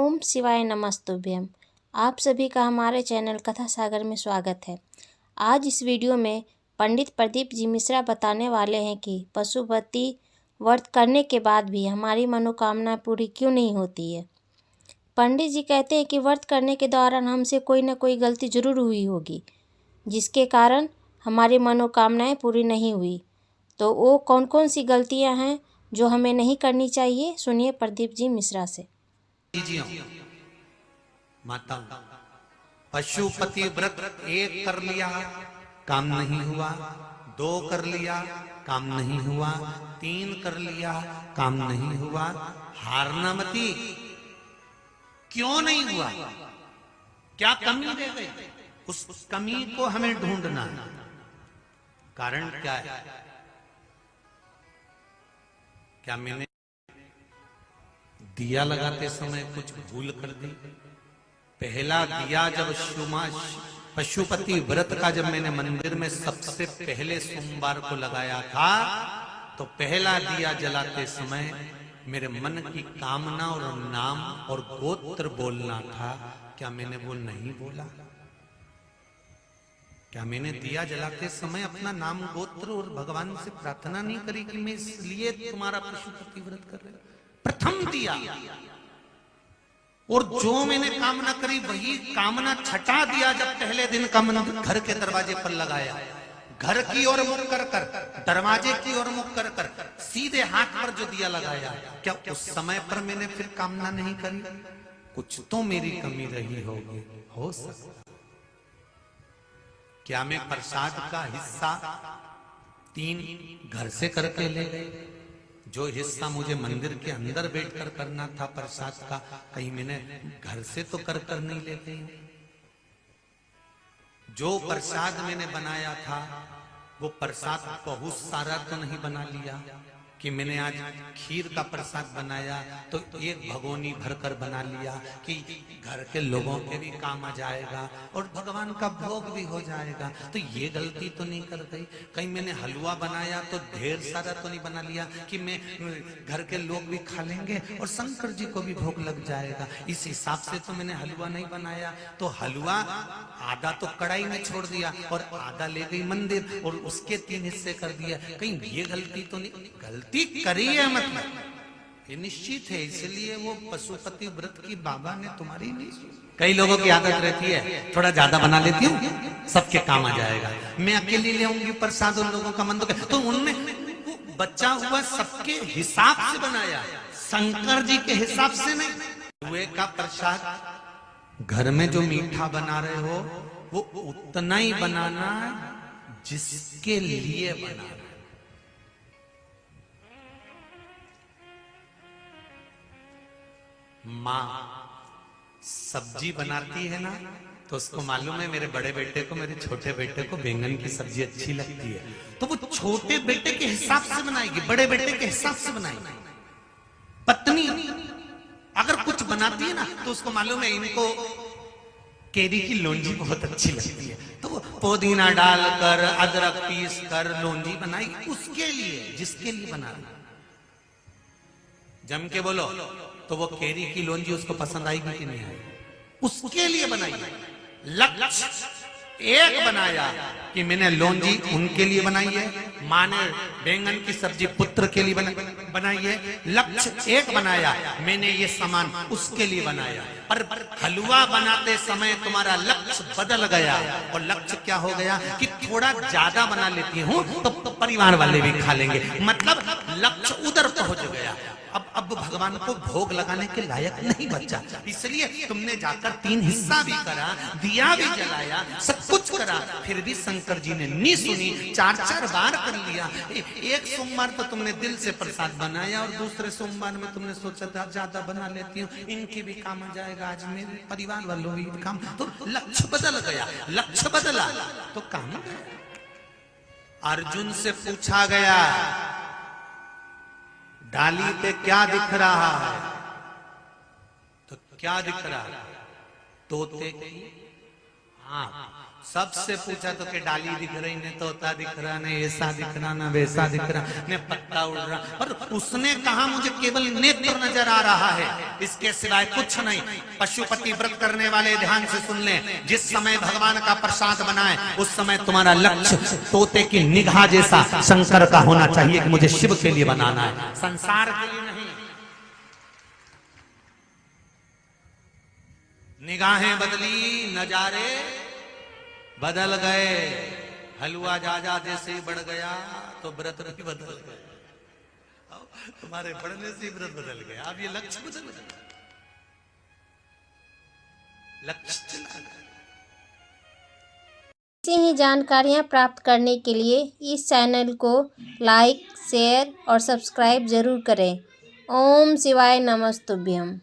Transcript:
ओम शिवाय नमस्तुभ्यम। आप सभी का हमारे चैनल कथा सागर में स्वागत है। आज इस वीडियो में पंडित प्रदीप जी मिश्रा बताने वाले हैं कि पशुपति व्रत करने के बाद भी हमारी मनोकामना पूरी क्यों नहीं होती है। पंडित जी कहते हैं कि व्रत करने के दौरान हमसे कोई ना कोई गलती जरूर हुई होगी, जिसके कारण हमारी मनोकामनाएं पूरी नहीं हुई। तो वो कौन कौन सी गलतियां हैं जो हमें नहीं करनी चाहिए, सुनिए प्रदीप जी मिश्रा से। माता पशुपति व्रत 1 कर लिया, काम नहीं हुआ। 2 कर लिया, काम नहीं हुआ। 3 कर लिया, काम नहीं हुआ। हारना मती, क्यों नहीं हुआ? क्या कमी रह गई? उस कमी को हमें ढूंढना है। कारण क्या है? क्या मैंने दिया लगाते समय कुछ भूल कर दी? पहला दिया जब पशुपति व्रत का जब मैंने मंदिर में सबसे पहले सोमवार को लगाया था, तो पहला दिया जलाते समय मेरे मन की कामना और नाम और गोत्र बोलना था। क्या मैंने वो नहीं बोला? क्या मैंने दिया जलाते समय अपना नाम गोत्र और भगवान से प्रार्थना नहीं करी कि मैं इसलिए तुम्हारा पशुपति व्रत कर रहा हूं? प्रथम दिया, और जो मैंने कामना करी वही कामना छठा दिया जब पहले दिन का मंदिर घर के दरवाजे पर लगाया, घर की ओर मुख कर कर, दरवाजे की ओर मुख कर कर, सीधे हाथ पर जो दिया लगाया, क्या उस समय पर मैंने फिर कामना नहीं करी? कुछ तो मेरी कमी रही होगी, हो सकता। क्या मैं प्रसाद का हिस्सा 3 घर से करके ले गए? जो हिस्सा मुझे मंदिर के अंदर बैठकर करना था प्रसाद का, कहीं मैंने घर से तो कर नहीं ले गई? जो प्रसाद मैंने बनाया था वो प्रसाद बहुत सारा तो नहीं बना लिया कि मैंने आज खीर का प्रसाद बनाया तो 1 भगोनी भरकर बना लिया कि घर के लोगों के भी काम आ जाएगा और भगवान का भोग भी हो जाएगा। तो ये गलती तो नहीं कर गई? कहीं मैंने हलवा बनाया तो ढेर सारा तो नहीं बना लिया कि मैं घर के लोग भी खा लेंगे और शंकर जी को भी भोग लग जाएगा? इस हिसाब से तो मैंने हलवा नहीं बनाया। तो हलवा आधा तो कढ़ाई में छोड़ दिया और आधा ले गई मंदिर और उसके 3 हिस्से कर दिया। कहीं ये गलती तो नहीं? गलती करी है, मतलब ये निश्चित है। इसलिए वो पशुपति व्रत की बाबा ने तुम्हारी नहीं। कई लोगों की आदत रहती है थोड़ा ज्यादा बना लेती हूँ, सबके काम आ जाएगा, मैं अकेली ले आऊंगी प्रसाद उन लोगों का मन तो उनने बच्चा हुआ सबके हिसाब से बनाया, शंकर जी के हिसाब से नहीं। हुए का प्रसाद घर में जो मीठा बना रहे हो वो उतना ही बनाना जिसके लिए बना। माँ सब्जी बनाती है ना, तो उसको मालूम है मेरे बड़े बेटे को, मेरे छोटे बेटे को बैंगन की सब्जी अच्छी लगती है, तो वो छोटे बेटे के हिसाब से बनाएगी, बड़े बेटे के हिसाब से बनाएगी। पत्नी अगर कुछ बनाती है ना तो उसको मालूम है इनको केरी की लौंजी बहुत अच्छी लगती है, तो वो पुदीना डालकर अदरक पीस कर लौंजी बनाएगी उसके लिए, जिसके लिए बना रही। जम के बोलो तो वो केरी की लौंजी उसको पसंद आएगी कि नहीं आएगी? उसके लिए बनाई। लक्ष्य एक बनाया कि मैंने लौंजी उनके लिए बनाई है, माँ ने बैंगन की सब्जी पुत्र के लिए बनाई है। लक्ष्य एक बनाया, मैंने ये सामान उसके लिए बनाया। पर हलवा बनाते समय तुम्हारा लक्ष्य बदल गया और लक्ष्य क्या हो गया कि थोड़ा ज्यादा बना लेती हूँ तो परिवार वाले भी खा लेंगे, मतलब लक्ष्य उधर पहुंच गया। अब भगवान को भोग लगाने के लायक नहीं बचा, इसलिए तुमने जाकर 3 हिस्सा भी करा, दिया भी जलाया, सब कुछ करा, फिर भी शंकर जी ने नहीं सुनी। 4 बार कर लिया। एक सोमवार तो तुमने दिल से प्रसाद बनाया और दूसरे सोमवार में तुमने सोचा ज्यादा बना लेती हूँ, इनके भी काम आ जाएगा, आज मेरे परिवार वालों भी काम। तो लक्ष्य बदल गया, लक्ष्य बदला तो काम गया। अर्जुन से पूछा गया डाली पे क्या दिख रहा है? तो क्या दिख रहा है? तोते की हाँ, सबसे पूछा तो कि डाली दिख रही, ने तोता दिख रहा, ने ऐसा दिख रहा, ना वैसा दिख रहा, ने पत्ता उड़ रहा, और उसने कहा मुझे केवल नेत्र नजर आ रहा है, इसके सिवाय कुछ नहीं। पशुपति व्रत करने वाले ध्यान से सुन लें, जिस समय भगवान का प्रसाद बनाए उस समय तुम्हारा लक्ष्य तोते की निगाह जैसा शंकर का होना चाहिए कि मुझे शिव के लिए बनाना है, संसार के लिए नहीं। निगाहें बदली, नजारे बदल गए। हलवा जाजा जैसे ही बढ़ गया तो व्रत भी बदल गया। तुम्हारे बढ़ने से व्रत बदल गया। अब ये लक्ष्य बदल गया, लक्ष्य चला गया। ऐसी ही जानकारियाँ प्राप्त करने के लिए इस चैनल को लाइक, शेयर और सब्सक्राइब जरूर करें। ओम शिवाय नमस्तुभ्यम।